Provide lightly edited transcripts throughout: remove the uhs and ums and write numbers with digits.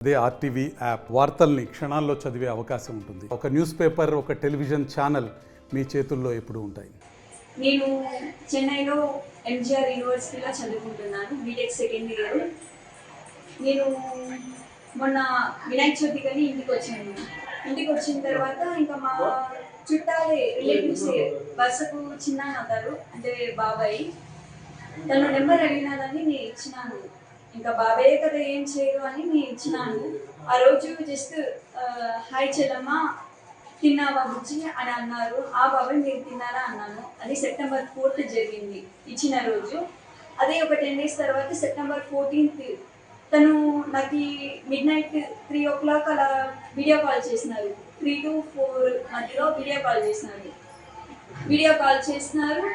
అదే RTV app వార్తల్ని క్షణాల్లో చదివే అవకాశం ఉంటుంది. ఒక న్యూస్ పేపర్, ఒక టెలివిజన్ ఛానల్ మీ చేతుల్లో ఎప్పుడూ ఉంటాయి. నేను చెన్నైలో ఎంజిఆర్ యూనివర్సిటీలో చదువుకుంటున్నాను, బీటెక్ సెకండ్ ఇయర్. నేను మొన్న వినాయక చవితి కానీ ఇంటికి వచ్చాను. ఇంటికి వచ్చిన తర్వాత ఇంకా మా చుట్టాలే రిలేటివ్స్ వరుసకు చిన్న అవుతారు, అంటే బాబాయ్. తన నెంబర్ అడిగినాదని నేను ఇచ్చినాను. ఇంకా బాబాయ్ కదా ఏం చేయరు అని నేను ఇచ్చినాను. ఆ రోజు జస్ట్ హాయ్ చెల్లమ్మ తిన్నావా బుజ్జి అని అన్నారు. ఆ బాబాయ్ మీరు తిన్నారా అన్నాను. అది September 4th జరిగింది ఇచ్చిన రోజు. అదే ఒక 10 days తర్వాత September 14th తను నాకు midnight 3 o'clock అలా వీడియో కాల్ చేసినారు. 3 to 4 మధ్యలో వీడియో కాల్ చేసినారు.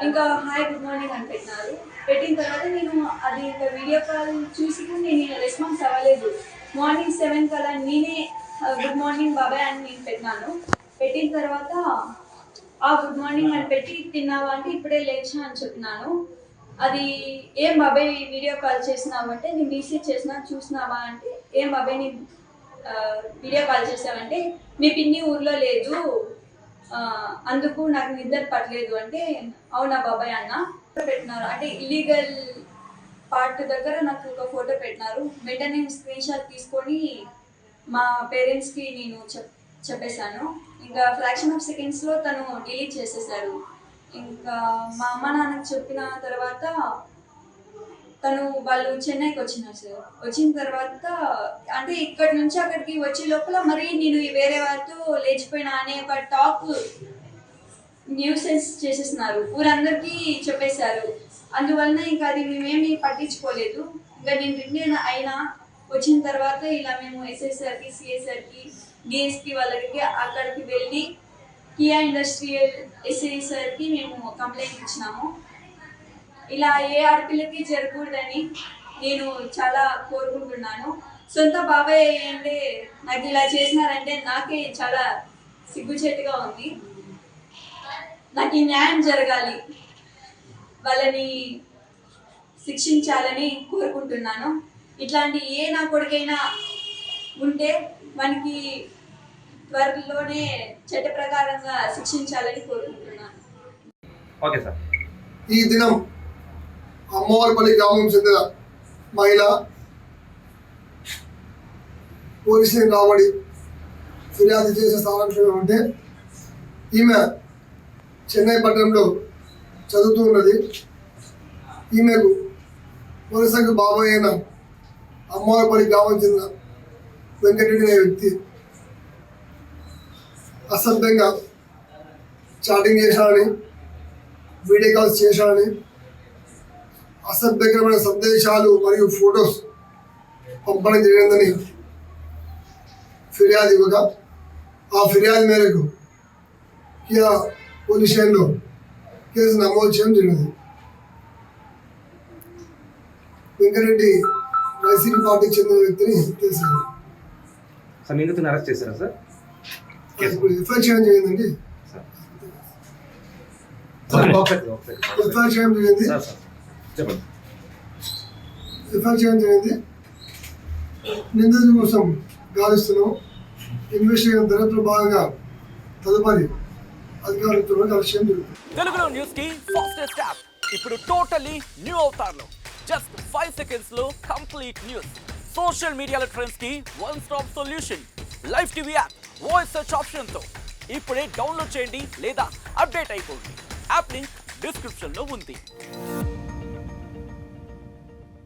ఇంకా హాయ్ గుడ్ మార్నింగ్ అని పెట్టిన తర్వాత నేను అది ఇంకా వీడియో కాల్ చూసి నేను రెస్పాన్స్ అవ్వలేదు. మార్నింగ్ 7 కల్లా నేనే గుడ్ మార్నింగ్ బాబాయ్ అని నేను పెట్టిన తర్వాత ఆ గుడ్ మార్నింగ్ అని పెట్టి తిన్నావా అంటే ఇప్పుడే లేచా అని చెప్పినాను. అది ఏం బాబాయ్ వీడియో కాల్ చేసినావు అంటే నేను మెసేజ్ చేసినా చూసినావా అంటే ఏం బాబాయ్ నీ వీడియో కాల్ చేసావంటే మీ పిన్ని ఊర్లో లేదు అందుకు నాకు నిద్ర పట్టలేదు అంటే అవునా బాబాయ్ అన్న పెట్టినారు. అంటే ఇల్లీగల్ పార్ట్ దగ్గర నాకు ఒక ఫోటో పెట్టినారు. వెంటనే స్క్రీన్ షాట్ తీసుకొని మా పేరెంట్స్కి నేను చెప్పేశాను. ఇంకా ఫ్రాక్షన్ ఆఫ్ సెకండ్స్లో తను డిలీట్ చేసేసారు. ఇంకా మా అమ్మ నాన్నకు చెప్పిన తర్వాత వాళ్ళు చెన్నైకి వచ్చినారు సార్. వచ్చిన తర్వాత అంటే ఇక్కడి నుంచి అక్కడికి వచ్చే లోపల మరి నేను వేరే వారితో లేచిపోయినా అనే ఒక టాక్ న్యూసెన్స్ చేసేస్తున్నారు, ఊరందరికీ చెప్పేశారు. అందువలన ఇంకా అది మేమేమి పట్టించుకోలేదు. ఇంకా నేను రిటర్న్ అయినా వచ్చిన తర్వాత ఇలా మేము ఎస్ఐసార్కి, సిఎస్ఆర్కి, డిఎస్పీ వాళ్ళకి అక్కడికి వెళ్ళి కియా ఇండస్ట్రియల్ ఎస్ఐ సార్కి మేము కంప్లైంట్ ఇచ్చినాము. ఇలా ఏ ఆడపిల్లకి జరగకూడదని నేను చాలా కోరుకుంటున్నాను. సొంత బాబాయ్ అంటే నాకు ఇలా చేసినారంటే నాకే చాలా సిగ్గుచేటుగా ఉంది. నాకు ఈ న్యాయం జరగాలి, వాళ్ళని శిక్షించాలని కోరుకుంటున్నాను. ఇట్లాంటి ఏ నా కొడుకైనా ఉంటే మనకి త్వరలోనే చట్ట ప్రకారంగా శిక్షించాలని కోరుకుంటున్నాను. Okay sir. ఈ దినం అమ్మవారిపల్లి గ్రామం చెందిన మహిళ పోలీసుని రాబడి ఫిర్యాదు చేసే సారాంశం ఏమంటే ఈమె చెన్నై పట్టణంలో చదువుతూ ఉన్నది. ఈమెకు పోలీసులకు బాబాయ్ అయిన అమ్మవారిపల్లి గ్రామం చెందిన వెంకటరెడ్డి అనే వ్యక్తి అసభ్యంగా చాటింగ్ చేశాడని, వీడియో కాల్స్ చేశాడని, అసభ్యకరమైన సందేశాలు మరియు ఫొటోస్ పంపడం జరిగిందని ఫిర్యాదు ఇవ్వగా ఆ ఫిర్యాదు మేరకు కియా పోలీస్ స్టేషన్లో కేసు నమోదు చేయడం జరిగింది. వెంకరెడ్డి వైసీపీ పార్టీకి చెందిన వ్యక్తిని తెలిసింది. సార్ నిందితుని అరెస్ట్ చేశారా సార్? ఎఫ్ఐఆర్ చేయడం జరిగిందండి. ఎఫ్ఐఆర్ చేయడం జరిగింది. ఎఫ్ఐఆర్ చేయడం జరిగింది. నిందితుల కోసం గాలిస్తున్నాం. ఇన్వెస్టిగేషన్ దర్యాప్తులో భాగంగా తదుపరి అధికారులతో అరెస్ట్ చేయడం జరుగుతుంది. తెలుగులో న్యూస్ కి ఫాస్టెస్ట్ యాప్ ఇప్పుడు టోటలీ న్యూ అవతార్లో జస్ట్ 5 seconds లో కంప్లీట్ న్యూస్. సోషల్ మీడియాలో ట్రెండ్స్ కి one stop solution. Live TV app voice search option తో ఇప్పుడే డౌన్లోడ్ చేయండి లేదా అప్డేట్ అయిపోండి. యాప్ లింక్ డిస్క్రిప్షన్ లో ఉంది.